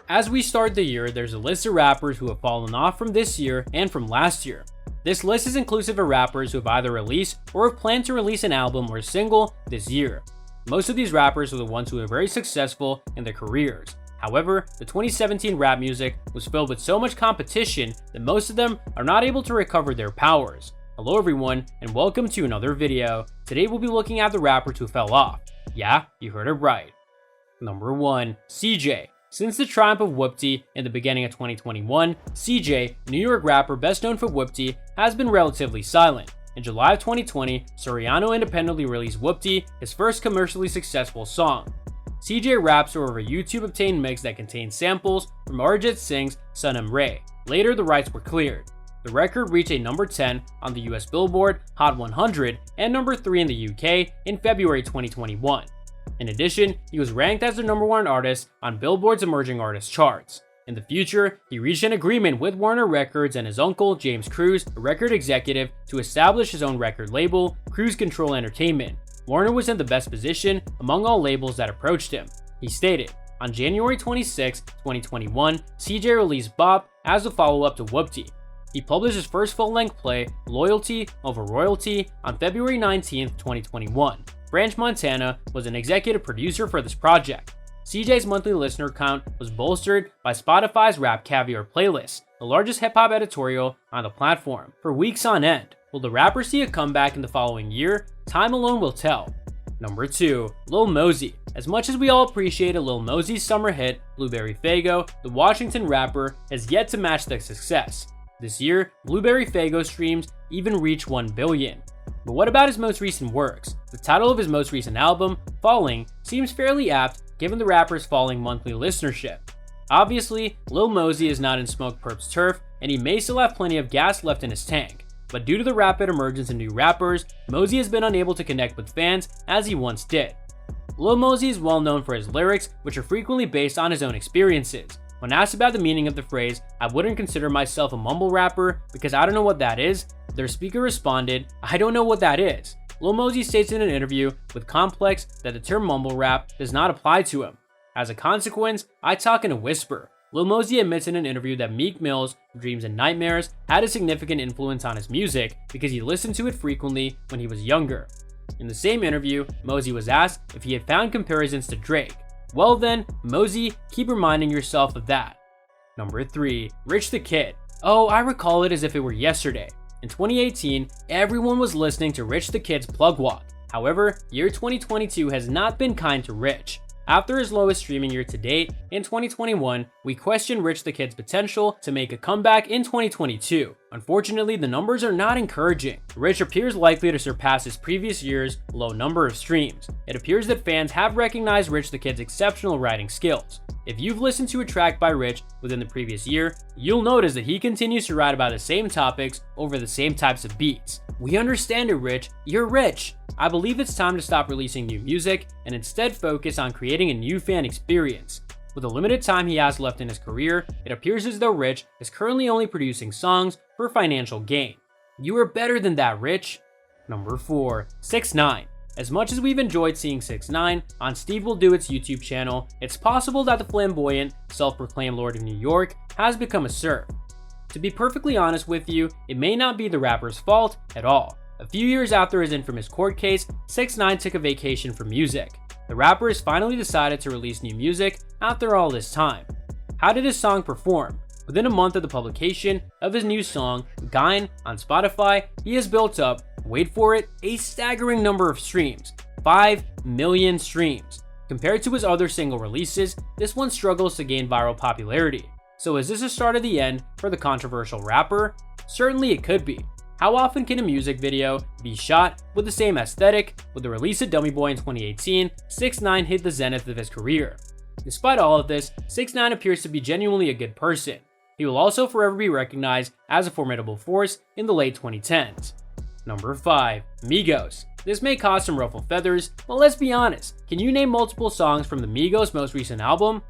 As we start the year, there's a list of rappers who have fallen off from this year and from last year. This list is inclusive of rappers who have either released or have planned to release an album or single this year. Most of these rappers are the ones who are very successful in their careers. However, the 2017 rap music was filled with so much competition that most of them are not able to recover their powers. Hello everyone, and welcome to another video. Today we'll be looking at the rappers who fell off. Yeah, you heard it right. Number 1. CJ. Since the triumph of Whoopty in the beginning of 2021, CJ, a New York rapper best known for Whoopty, has been relatively silent. In July of 2020, Soriano independently released Whoopty, his first commercially successful song. CJ raps over a YouTube-obtained mix that contains samples from Arijit Singh's Sanam Re. Later, the rights were cleared. The record reached a number 10 on the US Billboard Hot 100 and number 3 in the UK in February 2021. In addition, he was ranked as the number 1 artist on Billboard's Emerging Artists charts. In the future, he reached an agreement with Warner Records and his uncle, James Cruz, a record executive, to establish his own record label, Cruz Control Entertainment. Warner was in the best position among all labels that approached him. He stated, on January 26, 2021, CJ released Bop as a follow-up to Whoopty. He published his first full-length play, Loyalty Over Royalty, on February 19, 2021. Branch Montana was an executive producer for this project. CJ's monthly listener count was bolstered by Spotify's Rap Caviar playlist, the largest hip-hop editorial on the platform, for weeks on end. Will the rapper see a comeback in the following year? Time alone will tell. Number 2. Lil Mosey. As much as we all appreciated Lil Mosey's summer hit, Blueberry Faygo, the Washington rapper has yet to match the success. This year, Blueberry Faygo streams even reached 1 billion. But what about his most recent works? The title of his most recent album, Falling, seems fairly apt given the rapper's falling monthly listenership. Obviously, Lil Mosey is not in Smokepurpp's turf, and he may still have plenty of gas left in his tank. But due to the rapid emergence of new rappers, Mosey has been unable to connect with fans as he once did. Lil Mosey is well known for his lyrics, which are frequently based on his own experiences. When asked about the meaning of the phrase, "I wouldn't consider myself a mumble rapper because I don't know what that is," their speaker responded, "I don't know what that is." Lil Mosey states in an interview with Complex that the term mumble rap does not apply to him. As a consequence, I talk in a whisper. Lil Mosey admits in an interview that Meek Mill's Dreams and Nightmares had a significant influence on his music because he listened to it frequently when he was younger. In the same interview, Mosey was asked if he had found comparisons to Drake. Well then, Mosey, keep reminding yourself of that. Number 3. Rich the Kid. Oh, I recall it as if it were yesterday. In 2018, everyone was listening to Rich the Kid's Plug Walk. However, year 2022 has not been kind to Rich. After his lowest streaming year to date, in 2021, we questioned Rich the Kid's potential to make a comeback in 2022. Unfortunately, the numbers are not encouraging. Rich appears likely to surpass his previous year's low number of streams. It appears that fans have recognized Rich the Kid's exceptional writing skills. If you've listened to a track by Rich within the previous year, you'll notice that he continues to write about the same topics over the same types of beats. We understand it, Rich. You're rich. I believe it's time to stop releasing new music and instead focus on creating a new fan experience. With the limited time he has left in his career, it appears as though Rich is currently only producing songs for financial gain. You are better than that, Rich. Number 4. 6ix9ine. As much as we've enjoyed seeing 6ix9ine on Steve Will Do It's YouTube channel, it's possible that the flamboyant, self-proclaimed Lord of New York has become a serf. To be perfectly honest with you, it may not be the rapper's fault at all. A few years after his infamous court case, 6ix9ine took a vacation from music. The rapper has finally decided to release new music after all this time. How did his song perform? Within a month of the publication of his new song, Gyn, on Spotify, he has built up, wait for it, a staggering number of streams. 5 million streams. Compared to his other single releases, this one struggles to gain viral popularity. So is this a start of the end for the controversial rapper? Certainly it could be. How often can a music video be shot with the same aesthetic? With the release of Dummy Boy in 2018, 6ix9ine hit the zenith of his career. Despite all of this, 6ix9ine appears to be genuinely a good person. He will also forever be recognized as a formidable force in the late 2010s. Number 5. Migos. This may cause some ruffled feathers, but let's be honest, can you name multiple songs from the Migos' most recent album?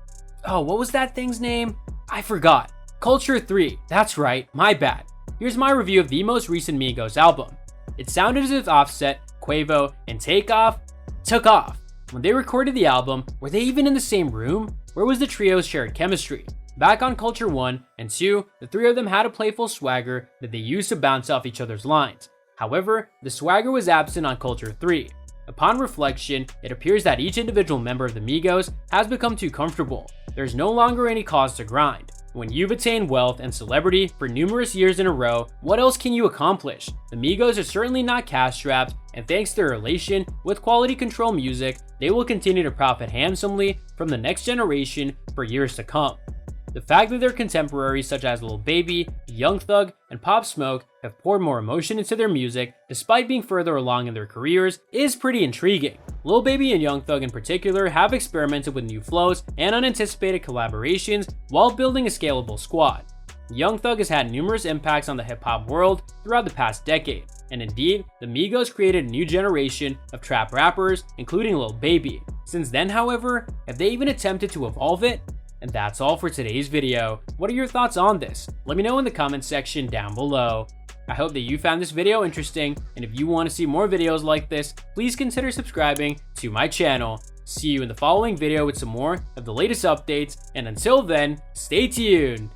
Oh, what was that thing's name? I forgot. Culture 3, that's right, my bad. Here's my review of the most recent Migos album. It sounded as if Offset, Quavo, and Takeoff took off. When they recorded the album, were they even in the same room? where was the trio's shared chemistry? Back on Culture 1 and 2, the three of them had a playful swagger that they used to bounce off each other's lines. However, the swagger was absent on Culture 3. Upon reflection, it appears that each individual member of the Migos has become too comfortable. There's no longer any cause to grind. When you've attained wealth and celebrity for numerous years in a row, what else can you accomplish? The Migos are certainly not cash-strapped, and thanks to their relation with Quality Control Music, they will continue to profit handsomely from the next generation for years to come. The fact that their contemporaries such as Lil Baby, Young Thug, and Pop Smoke have poured more emotion into their music despite being further along in their careers is pretty intriguing. Lil Baby and Young Thug in particular have experimented with new flows and unanticipated collaborations while building a scalable squad. Young Thug has had numerous impacts on the hip-hop world throughout the past decade, and indeed, the Migos created a new generation of trap rappers, including Lil Baby. Since then, however, have they even attempted to evolve it? And that's all for today's video. What are your thoughts on this? Let me know in the comments section down below. I hope that you found this video interesting, and if you want to see more videos like this, please consider subscribing to my channel. See you in the following video with some more of the latest updates, and until then, stay tuned!